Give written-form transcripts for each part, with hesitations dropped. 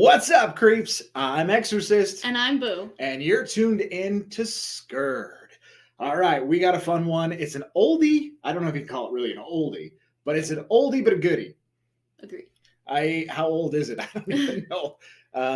What's up, creeps? I'm Exorcist. And I'm Boo. And you're tuned in to Scurred. All right, we got a fun one. It's an oldie. I don't know if you can call it really an oldie, but it's an oldie but a goodie. Agreed. How old is it? I don't even know.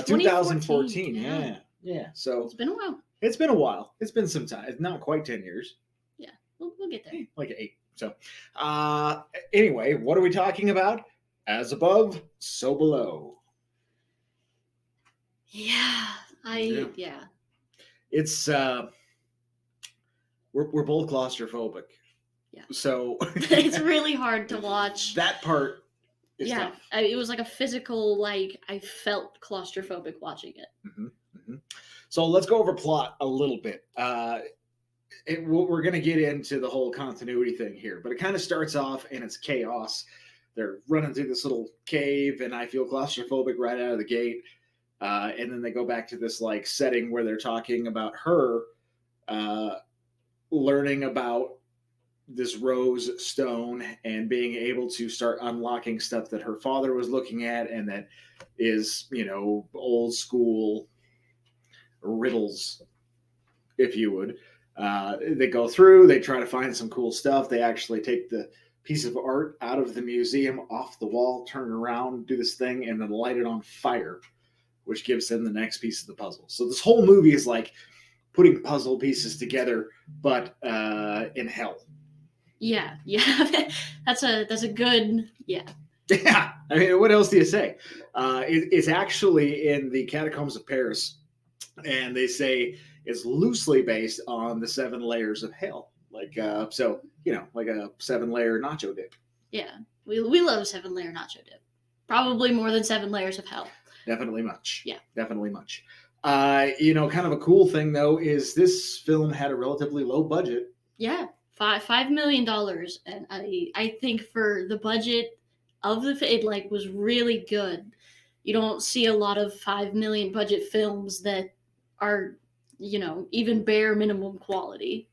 2014. Yeah. So it's been a while. It's been a while. It's been some time. It's not quite 10 years. Yeah, we'll get there. Like 8. So, anyway, what are we talking about? As above, so below. Yeah. It's we're both claustrophobic. Yeah. So it's really hard to watch. That part is tough. It was like a physical, like I felt claustrophobic watching it. Mm-hmm, mm-hmm. So let's go over plot a little bit. We're going to get into the whole continuity thing here, but it kind of starts off and it's chaos. They're running through this little cave, and I feel claustrophobic right out of the gate. And then they go back to this like setting where they're talking about her learning about this rose stone and being able to start unlocking stuff that her father was looking at, and that is, old school riddles, if you would. They go through, they try to find some cool stuff. They actually take the piece of art out of the museum off the wall, turn it around, do this thing, and then light it on fire, which gives them the next piece of the puzzle. So this whole movie is like putting puzzle pieces together, but in hell. Yeah. That's a good, yeah. Yeah, I mean, what else do you say? It's actually in the Catacombs of Paris, and they say it's loosely based on the 7 layers of hell. Like, like a 7-layer nacho dip. Yeah, we love a 7-layer nacho dip. Probably more than 7 layers of hell. Definitely much. Yeah. Definitely much. Kind of a cool thing, though, is this film had a relatively low budget. Yeah, $5 million. And I think for the budget of the film, it was really good. You don't see a lot of $5 million budget films that are, even bare minimum quality.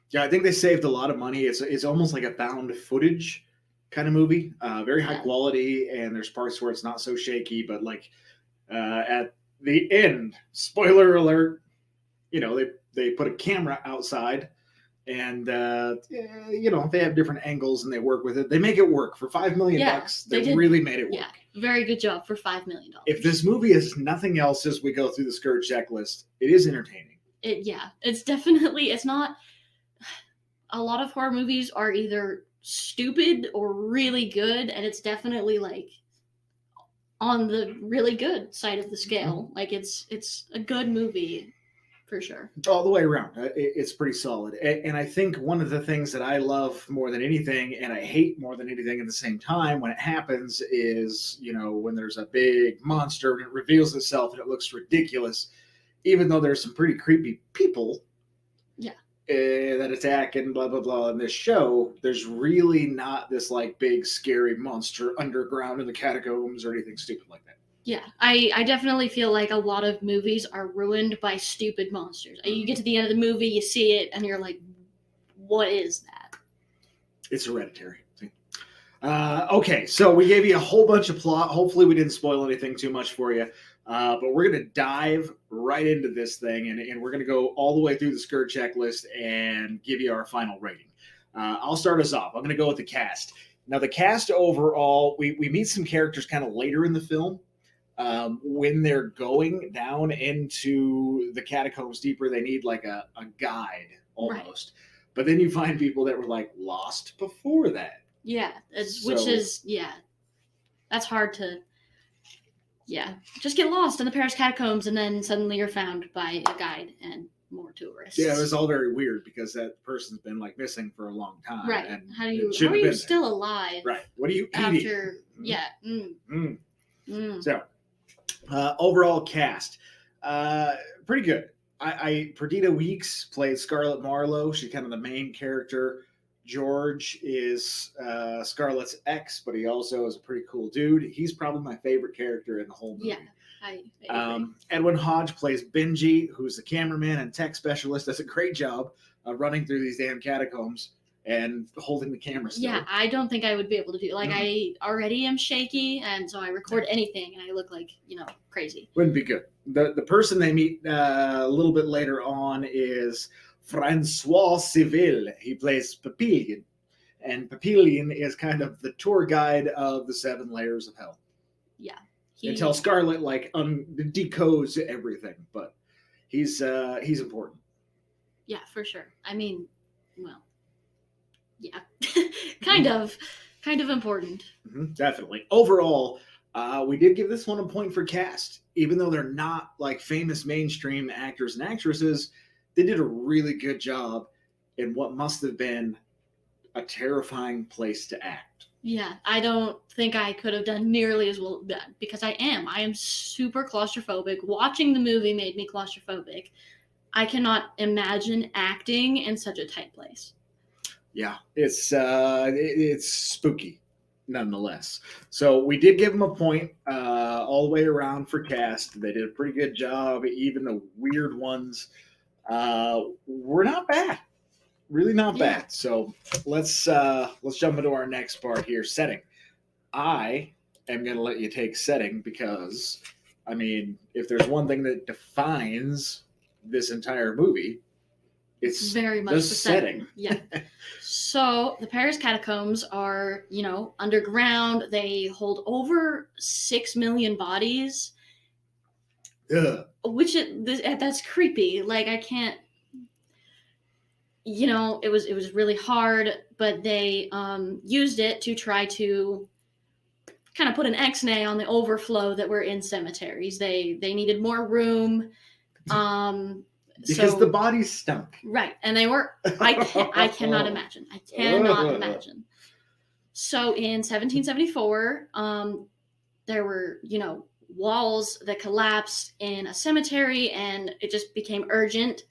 Yeah, I think they saved a lot of money. It's almost like a found footage kind of movie. Very high quality, and there's parts where it's not so shaky, but at the end, spoiler alert, they put a camera outside, and they have different angles and they work with it. They make it work for $5 million. They really made it work. Yeah, very good job for $5 million. If this movie is nothing else as we go through the Scurred checklist, it is entertaining. It's definitely, it's not. A lot of horror movies are either stupid or really good, and it's definitely on the really good side of the scale. Mm-hmm. It's a good movie for sure. All the way around. It's pretty solid. And I think one of the things that I love more than anything, and I hate more than anything at the same time when it happens, is, when there's a big monster and it reveals itself and it looks ridiculous, even though there's some pretty creepy people that attack and blah blah blah. In this show, there's really not this big scary monster underground in the catacombs or anything stupid like that. Yeah, I definitely feel like a lot of movies are ruined by stupid monsters. You get to the end of the movie, you see it, and you're like, what is that? It's Hereditary. Okay, so we gave you a whole bunch of plot. Hopefully we didn't spoil anything too much for you. But we're going to dive right into this thing, and we're going to go all the way through the Scurred checklist and give you our final rating. I'll start us off. I'm going to go with the cast. Now, the cast overall, we meet some characters kind of later in the film. When they're going down into the catacombs deeper, they need a guide almost. Right. But then you find people that were lost before that. Yeah, that's hard to... Yeah, just get lost in the Paris catacombs, and then suddenly you're found by a guide and more tourists. Yeah, it was all very weird because that person's been missing for a long time. Right. And how are you still alive? Right. What are you eating? So, overall cast, pretty good. Perdita Weeks played Scarlett Marlowe. She's kind of the main character. George is Scarlett's ex, but he also is a pretty cool dude. He's probably my favorite character in the whole movie. Yeah, I agree. Edwin Hodge plays Benji, who's the cameraman and tech specialist. Does a great job of running through these damn catacombs. and holding the camera still. Yeah, I don't think I would be able to do. Like, No. I already am shaky, and so I record anything, and I look like, crazy. Wouldn't be good. The person they meet a little bit later on is Francois Civil. He plays Papillion, and Papillion is kind of the tour guide of the 7 layers of hell. Yeah, Until Scarlet decodes everything, but he's important. Yeah, for sure. I mean, well, yeah, kind of important. Mm-hmm, definitely. Overall, we did give this one a point for cast. Even though they're not like famous mainstream actors and actresses, they did a really good job in what must have been a terrifying place to act. Yeah, I don't think I could have done nearly as well because I am super claustrophobic. Watching the movie made me claustrophobic. I cannot imagine acting in such a tight place. Yeah, it's spooky, nonetheless. So we did give them a point all the way around for cast. They did a pretty good job. Even the weird ones were not bad, really not bad. So let's jump into our next part here. Setting. I am going to let you take setting because, I mean, if there's one thing that defines this entire movie, it's very much the setting. Yeah. So the Paris catacombs are, underground. They hold over 6 million bodies. Ugh. That's creepy. Like, I can't. It was really hard, but they used it to try to kind of put an X-nay on the overflow that were in cemeteries. They needed more room. Because the bodies stunk. Right. And they were, I cannot imagine. I cannot imagine. So in 1774, there were, walls that collapsed in a cemetery, and it just became urgent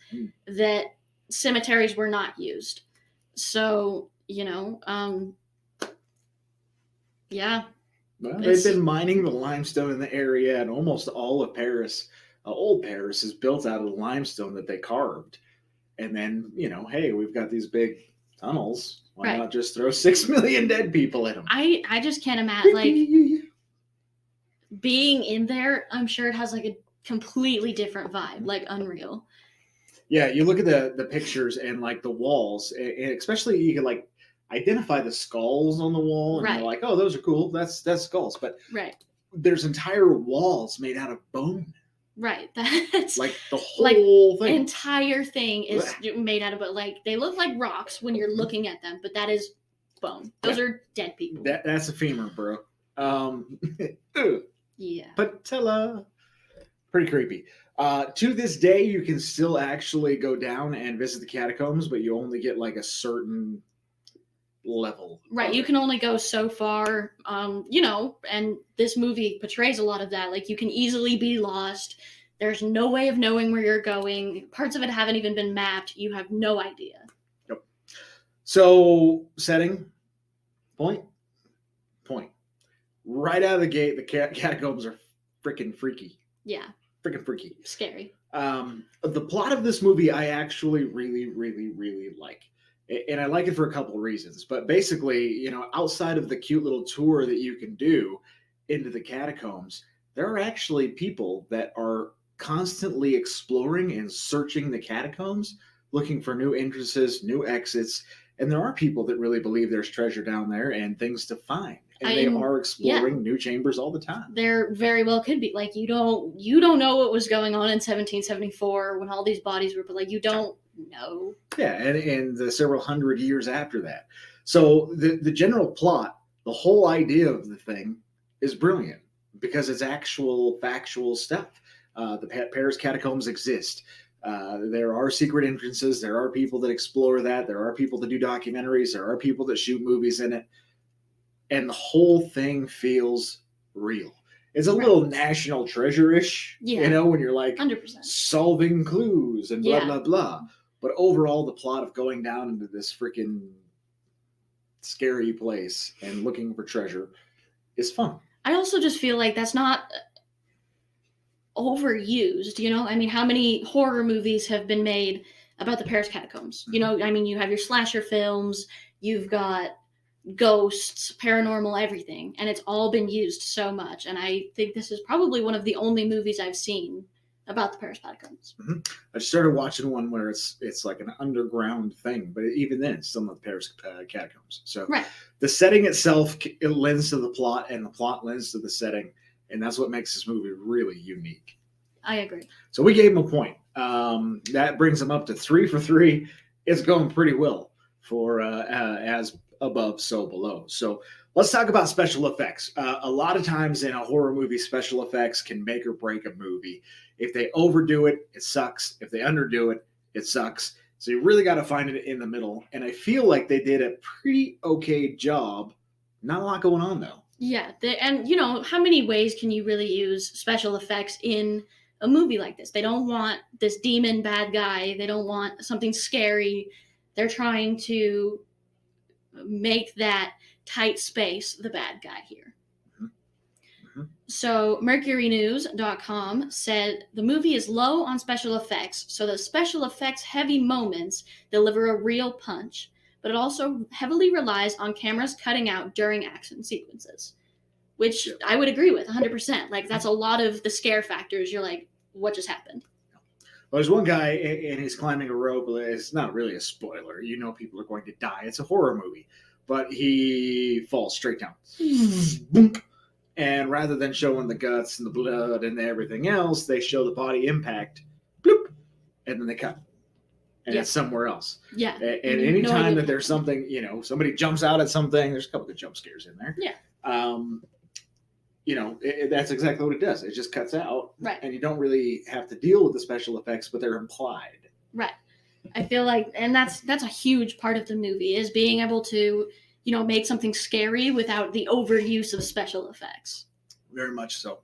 that cemeteries were not used. So, yeah. Well, they've been mining the limestone in the area, and almost all of Paris, old Paris, is built out of the limestone that they carved. And then, hey, we've got these big tunnels. Why not just throw 6 million dead people in them? I just can't imagine, like, being in there. I'm sure it has like a completely different vibe, like unreal. Yeah, you look at the pictures and like the walls, and especially you can like identify the skulls on the wall, and you're like, oh, those are cool. That's skulls, but there's entire walls made out of bone. Right, that's like the whole thing. Entire thing is made out of bone. Like, they look like rocks when you're looking at them, but that is bone. Those are dead people. That's a femur, bro. Yeah. Patella. Pretty creepy. To this day, you can still actually go down and visit the catacombs, but you only get like a certain level. Right, you can only go so far, and this movie portrays a lot of that. Like, you can easily be lost. There's no way of knowing where you're going. Parts of it haven't even been mapped. You have no idea. Yep. So, setting, point. Right out of the gate, the catacombs are freaking freaky. Yeah. Freaking freaky. Scary. The plot of this movie I actually really, really, really like. And I like it for a couple of reasons. But basically, outside of the cute little tour that you can do into the catacombs, there are actually people that are constantly exploring and searching the catacombs, looking for new entrances, new exits. And there are people that really believe there's treasure down there and things to find. And they are exploring new chambers all the time. There very well could be. Like, you don't know what was going on in 1774 when all these bodies were, but like, you don't know. Yeah, and the several hundred years after that. So the general plot, the whole idea of the thing is brilliant because it's actual factual stuff. The Paris catacombs exist. There are secret entrances. There are people that explore that. There are people that do documentaries. There are people that shoot movies in it. And the whole thing feels real. It's a little National Treasure-ish, when you're like 100%. solving clues and blah, blah, blah. But overall, the plot of going down into this freaking scary place and looking for treasure is fun. I also just feel like that's not overused, I mean, how many horror movies have been made about the Paris catacombs. You know, I mean, you have your slasher films, you've got ghosts, paranormal, everything, and it's all been used so much. And I think this is probably one of the only movies I've seen about the Paris catacombs. Mm-hmm. I started watching one where it's like an underground thing, but even then, it's still not the Paris catacombs. So Right. the setting itself, it lends to the plot, and the plot lends to the setting, and that's what makes this movie really unique. I agree. So we gave him a point. That brings him up to 3 for 3. It's going pretty well for as above, so below. So let's talk about special effects. A lot of times in a horror movie, special effects can make or break a movie. If they overdo it, it sucks. If they underdo it, it sucks. So you really got to find it in the middle. And I feel like they did a pretty okay job. Not a lot going on, though. Yeah. And, you know, how many ways can you really use special effects in a movie like this? They don't want this demon bad guy. They don't want something scary. They're trying to make that tight space the bad guy here. So mercurynews.com said the movie is low on special effects, so the special effects heavy moments deliver a real punch, but it also heavily relies on cameras cutting out during action sequences, which I would agree with 100%. Like, that's a lot of the scare factors. You're like, what just happened? Well, there's one guy and he's climbing a rope. It's not really a spoiler. You know people are going to die. It's a horror movie. But he falls straight down. Boom. And rather than showing the guts and the blood and everything else, they show the body impact. Bloop. And then they cut. And it's somewhere else. Yeah. And any time that there's something, you know, somebody jumps out at something, there's a couple of jump scares in there. Yeah. You know, that's exactly what it does. It just cuts out. Right. And you don't really have to deal with the special effects, but they're implied. Right. I feel like, and that's a huge part of the movie, is being able to, you know, make something scary without the overuse of special effects. Very much so.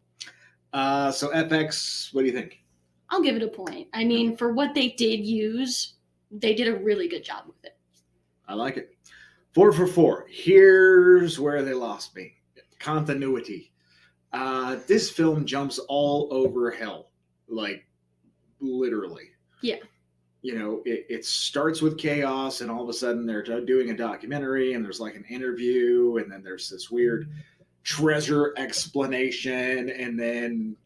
So FX, what do you think? I'll give it a point. I mean, for what they did use, they did a really good job with it. I like it. 4 for 4. Here's where they lost me. Continuity. This film jumps all over hell. Like, literally. Yeah. You know, it starts with chaos, and all of a sudden they're doing a documentary, and there's like an interview, and then there's this weird treasure explanation, and then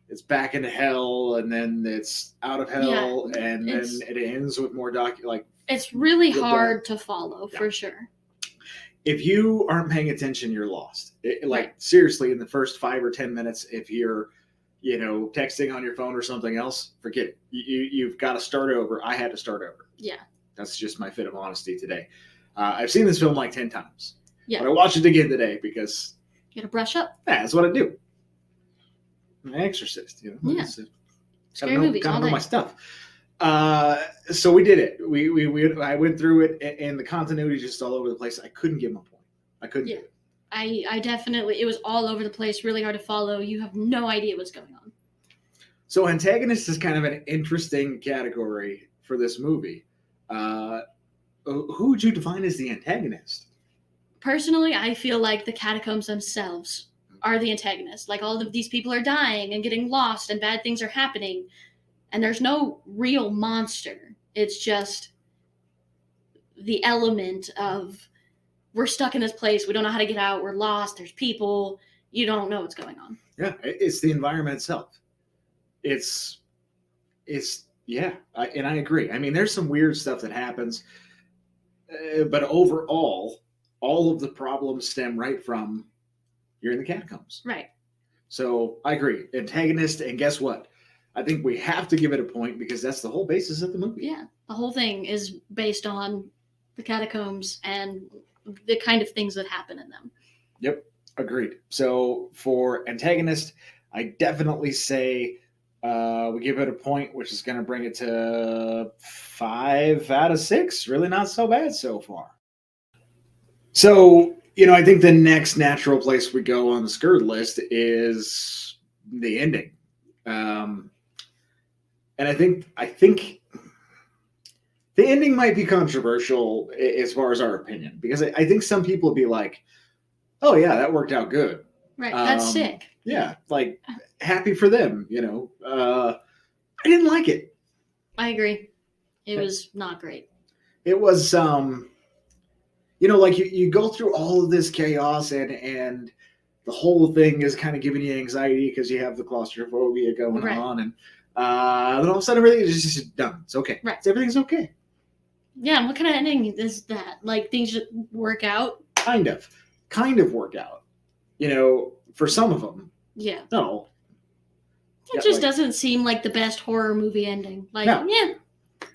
it's back into hell, and then it's out of hell, and then it ends with more it's really hard to follow, for sure. If you aren't paying attention, you're lost. Seriously, in the first 5 or 10 minutes, if you're, you know, texting on your phone or something else, forget it. You've got to start over. I had to start over. Yeah. That's just my fit of honesty today. I've seen this film like 10 times. Yeah. But I watched it again today because... You got to brush up. Yeah, that's what I do. I'm an exorcist, you know. Yeah. Scary movies. Gotta know my stuff. So we did it. I went through it, and the continuity is just all over the place. I couldn't give him a point. I couldn't. Yeah. I definitely, it was all over the place, really hard to follow. You have no idea what's going on. So antagonist is kind of an interesting category for this movie. Who would you define as the antagonist? Personally, I feel like the catacombs themselves are the antagonist. Like, all of these people are dying and getting lost and bad things are happening. And there's no real monster. It's just the element of, we're stuck in this place. We don't know how to get out. We're lost. There's people. You don't know what's going on. Yeah, it's the environment itself. And I agree. I mean, there's some weird stuff that happens. But overall, all of the problems stem right from you're in the catacombs. Right. So I agree. Antagonist, and guess what? I think we have to give it a point because that's the whole basis of the movie. Yeah. The whole thing is based on the catacombs and the kind of things that happen in them. Yep. Agreed. So for antagonist, I definitely say we give it a point, which is going to bring it to 5 out of 6. Really not so bad so far. So, you know, I think the next natural place we go on the Scurred list is the ending. And I think the ending might be controversial as far as our opinion, because I think some people will be like, oh yeah, that worked out good. Right. That's sick. Yeah. Like, happy for them, you know. I didn't like it. I agree. It was not great. It was, like you go through all of this chaos and the whole thing is kind of giving you anxiety because you have the claustrophobia going Right. on, and then all of a sudden everything is just done. It's okay. Right. Everything's okay. Yeah, and what kind of ending is that? Like, things just work out? Kind of work out. For some of them. Yeah. No. It just doesn't seem like the best horror movie ending. Like, yeah,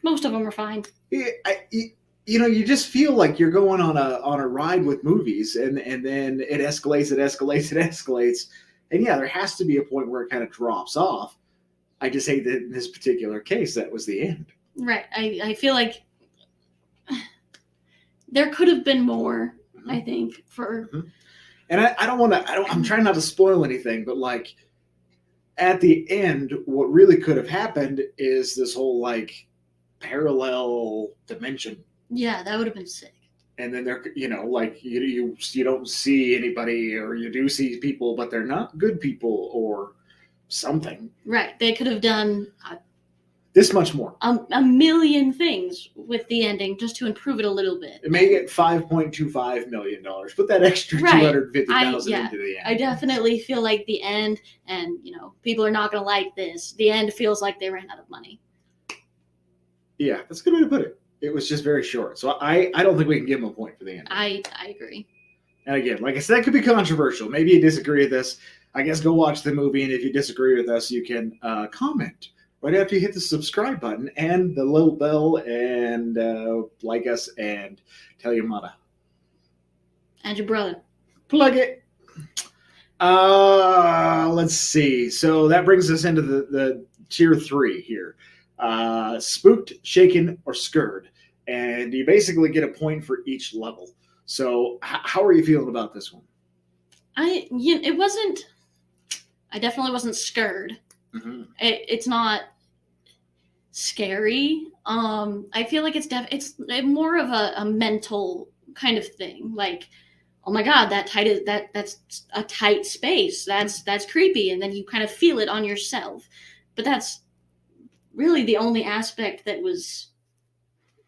most of them are fine. You just feel like you're going on a ride with movies, and then it escalates, and yeah, there has to be a point where it kind of drops off. I just hate that in this particular case, that was the end. Right. I feel like there could have been more. Mm-hmm. I think for. Mm-hmm. And I don't want to. I'm trying not to spoil anything, but like at the end, what really could have happened is this whole like parallel dimension. Yeah, that would have been sick. And then they're, like you don't see anybody, or you do see people, but they're not good people or something. Right. They could have done this much more. A million things with the ending just to improve it a little bit. It may get $5.25 million. Put that extra $250,000 into the end. I definitely feel like the end, and people are not going to like this. The end feels like they ran out of money. Yeah, that's a good way to put it. It was just very short. So I don't think we can give them a point for the end. I agree. And again, like I said, that could be controversial. Maybe you disagree with us. I guess go watch the movie, and if you disagree with us, you can comment right after you hit the subscribe button and the little bell, and like us and tell your mother. And your brother. Plug it. Let's see. So that brings us into the tier 3 here. Spooked, shaken, or scurred. And you basically get a point for each level. So how are you feeling about this one? I definitely wasn't scared. Mm-hmm. It's not scary. I feel like it's more of a mental kind of thing. Like, oh my God, that's a tight space. That's creepy. And then you kind of feel it on yourself. But that's really the only aspect that was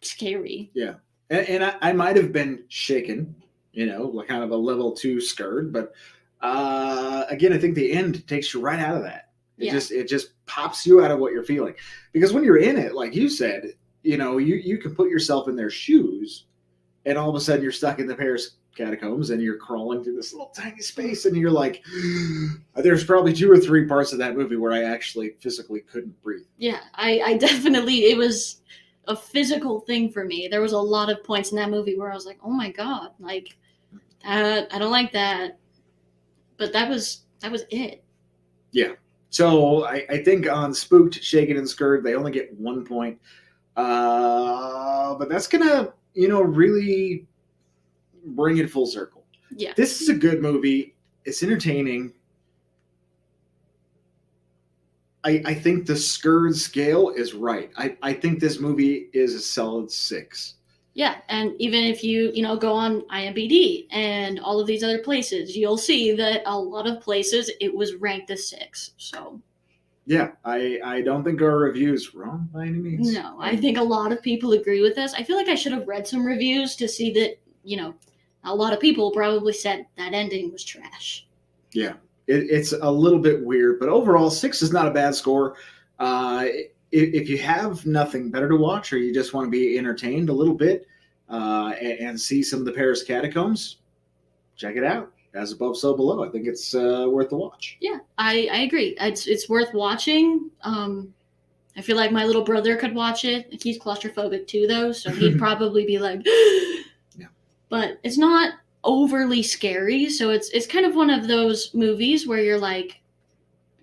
scary. Yeah. And I might have been shaken, like kind of a level 2 scared, but again, I think the end takes you right out of that. It just pops you out of what you're feeling. Because when you're in it, like you said, you can put yourself in their shoes, and all of a sudden you're stuck in the Paris catacombs and you're crawling through this little tiny space, and you're like, there's probably 2 or 3 parts of that movie where I actually physically couldn't breathe. Yeah, I definitely, it was a physical thing for me. There was a lot of points in that movie where I was like, oh my God, like that, I don't like that. But that was it. Yeah. So I think on Spooked, Shaken, and Scurred, they only get 1 point. But that's gonna, really bring it full circle. Yeah. This is a good movie. It's entertaining. I think the Scurred scale is right. I think this movie is a solid 6. Yeah, and even if you go on IMDb and all of these other places, you'll see that a lot of places it was ranked as 6. So yeah, I don't think our review is wrong by any means. No, I think a lot of people agree with us. I feel like I should have read some reviews to see that, a lot of people probably said that ending was trash. Yeah, it's a little bit weird, but overall 6 is not a bad score. If you have nothing better to watch, or you just want to be entertained a little bit and see some of the Paris catacombs, check it out. As above, so below. I think it's worth the watch. Yeah, I agree. It's worth watching. I feel like my little brother could watch it. He's claustrophobic too, though, so he'd probably be like, yeah. But it's not overly scary, so it's kind of one of those movies where you're like,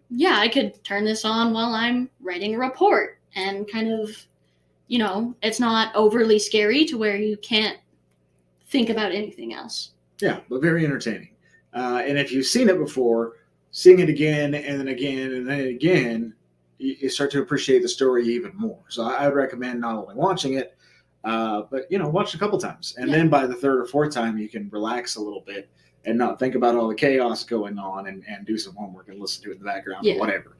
yeah, I could turn this on while I'm writing a report, and kind of, it's not overly scary to where you can't think about anything else. Yeah, but very entertaining. And if you've seen it before, seeing it again and then again and then again, you start to appreciate the story even more. So I would recommend not only watching it, but watch it a couple times, and then by the 3rd or 4th time, you can relax a little bit and not think about all the chaos going on, and do some homework and listen to it in the background or whatever.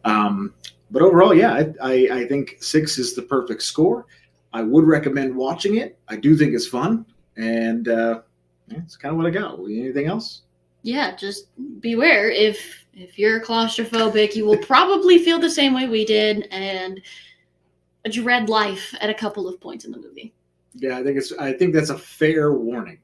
But overall, yeah, I think 6 is the perfect score. I would recommend watching it. I do think it's fun, and that's kind of what I got. Anything else? Yeah, just beware. If you're claustrophobic, you will probably feel the same way we did and dread life at a couple of points in the movie. Yeah, I think that's a fair warning.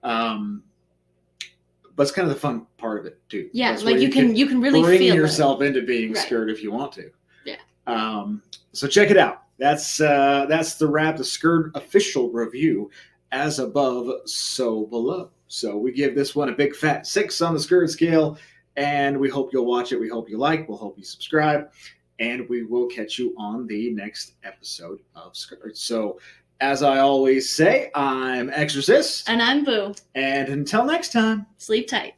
But it's kind of the fun part of it too. Yeah, That's like you can really bring feel yourself it. into being Right. scared if you want to. Yeah. So check it out. That's the wrap, the Scurred official review, as above, so below. So we give this one a big fat 6 on the Scurred scale, and we hope you'll watch it. We hope you like. We'll hope you subscribe, and we will catch you on the next episode of Scurred. So, as I always say, I'm Exorcist. And I'm Boo. And until next time, Sleep tight.